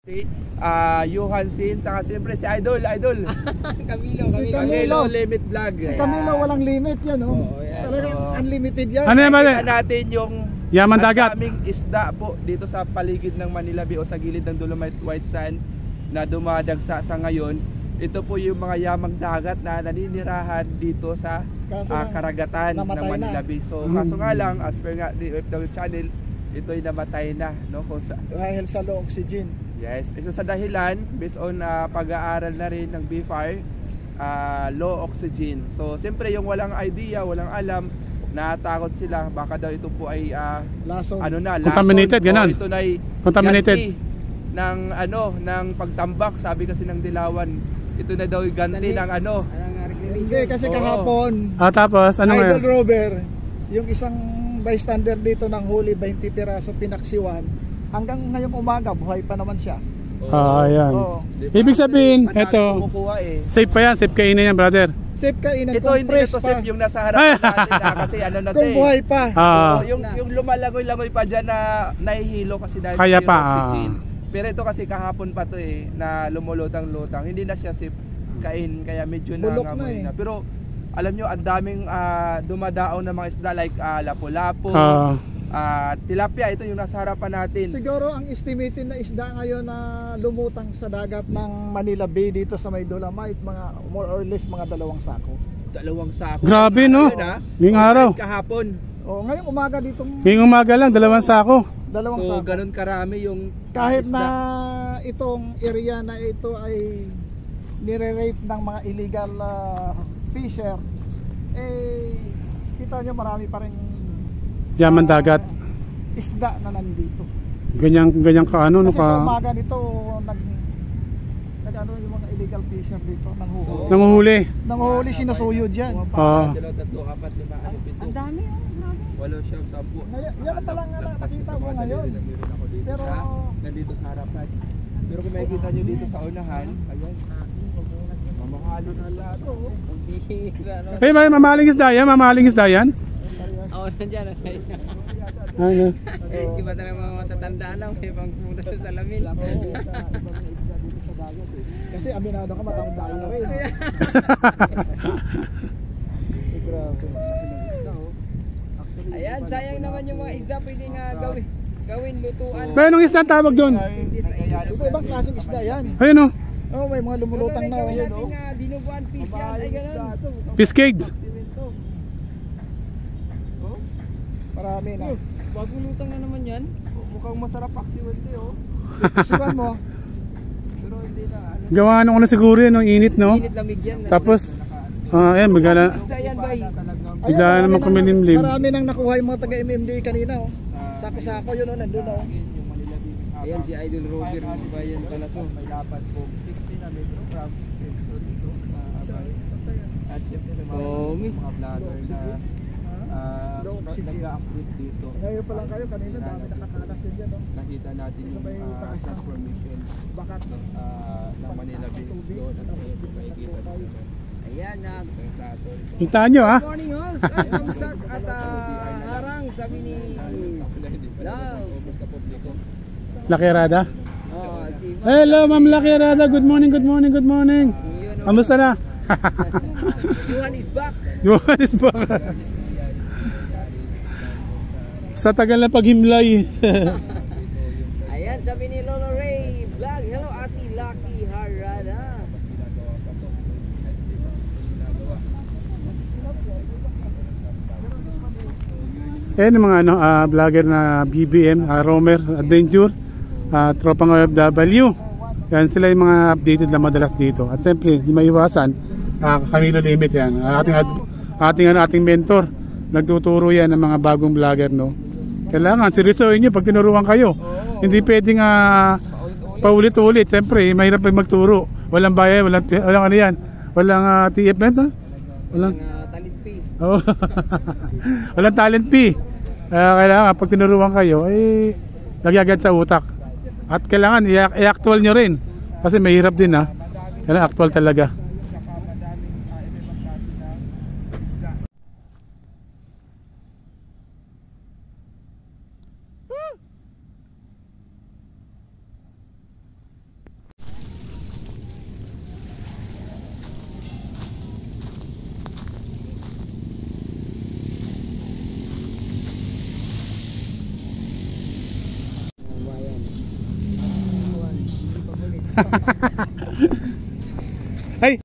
Si Johansin, tsaka siyempre si Idol. Camilo Limit Vlog. Si Camilo walang limit yan, oh. Talagang unlimited yan. Ano yan ba? Nakita natin yung Yaman dagat. daming isda po dito sa paligid ng Manila Bay o sa gilid ng Dolomite White Sand na dumadagsa sa ngayon. Ito po yung mga yamang dagat na naninirahan dito sa karagatan ng Manila Bay. So kaso nga lang, as per nga the OFW channel, ito ay namatay na, no? Dahil sa low oxygen. Yes, isa sa dahilan based on pag-aaral na rin ng BFAR, low oxygen. So siyempre yung walang idea, walang alam, natakot sila baka daw ito po ay Lason. Contaminated, ganun. ito na ay Contaminated ng ng pagtambak, sabi kasi ng Dilawan. Ito na daw yung ganti ng Hindi, kasi kahapon tapos ano Idol nga? Rover, yung isang bystander dito ng huli 20 piraso pinaksiwan. Hanggang ngayong umaga buhay pa naman siya. Ayan. Oo. Ibig sabihin, ito safe pa yan, safe kainin yan, brother. Safe kainin, ito hindi compress ito pa. safe yung nasa harapan natin kasi na Kung buhay pa. yung lumalangoy-langoy pa dyan na nahihilo kasi dahil Kaya yung pa, oxygen. Pero ito kasi kahapon pa to na lumulutang-lutang, hindi na siya safe kain, kaya medyo nangangamoy na. Pero alam nyo, ang daming dumadaon na mga isda like lapu-lapu, tilapia, ito yung nasa harapan natin. Siguro ang estimated na isda ngayon na lumutang sa dagat ng Manila Bay dito sa may Dolomite, mga more or less mga 2 sako. 2 sako. Grabe, no? Ngayong araw. Kahapon. Ngayong umaga dito. Ngayong umaga lang, 2 sako. 2 So sako. ganun karami yung kahit isda. na itong area na ito ay nire-rape ng mga illegal fisher, kita nyo marami pa rin Yaman dagat. Isda na nandito. Ganyan ka ano, Kasi no ka. sa umaga nito nag-ano yung mga illegal fisher dito, Nanguhuli. nanguhuli, sinusuyod yan. Ang dami, 8 siyam, 10. Yan pa lang nakita mo ngayon. Pero nandito sa harapan. Pero kung makikita nyo dito sa unahan, ayan. Mamahalo na lahat. Hey, mamahaling isda yan, mamahaling isda yan. Nandiyan na sa isa. Ano? Iba talaga mga matatandaan lang, may pang pumunta sa salamin. kasi aminado ka, matanda ka na rin. Grabe. Ayan, sayang naman yung mga isda, pwede nga gawin lutuan. Ba, anong isda ang tawag doon? Ibang klaseng isda yan. Ayun, oh. May mga lumulutang na. Gawin natin nga dinuguan fish yan, ay ganun. Piscade. Marami na. Bagong lutang na naman yan. Mukhang masarap paksiwan ito, Siwan mo. pero hindi na. Gawa ano ko na siguro yun, ang init, no? Init lamig yan. Tapos, ayan, bigla Isda yan, bay. Bigla naman kumilimlim. Marami nang nakuha yung mga taga-MMD kanina. Sako-sako yun, nandun. Ayan si Idol Roger, ba yan pala to. May lapad po 60 na metro from Kingston dito. At siyempre may mga vlogger na nag-upload dito. Ngayon pa lang kayo, kanina dami nakakalat din dyan. Nakita natin yung transformation ng Manila Bay doon at makikita dito. Ayan, Hintaan nyo, ha? good morning, host. Kamsak at harang, sabi ni Love. Lakirada. Si Hello, Ma'am Lakirada. Good morning, good morning, good morning. Kamusta na? Johan is back. Johan is back. Sa tagal na paghimlay. Ayan, sabi ni Lolo Ray Vlog. Hello, Ate Lucky Harada. Ayan yung mga vlogger na BBM, Romer Adventure, tropang OFW. Yan sila yung mga updated na madalas dito. At siyempre, di maiwasan, Camilo Limit yan. Ating mentor. Nagtuturo yan ng mga bagong vlogger, no? Kailangan seryosohin nyo pag tinuruan kayo. Hindi pwedeng paulit-ulit. Siyempre, mahirap pa magturo. Walang bayad, walang ano yan. Walang TF net, ha? Walang talent fee. Oh. Walang talent fee. Kailangan pag tinuruan kayo, nagyagad sa utak. At kailangan i-actual nyo rin. Kasi mahirap din, ha? Kailangan actual talaga. Ay,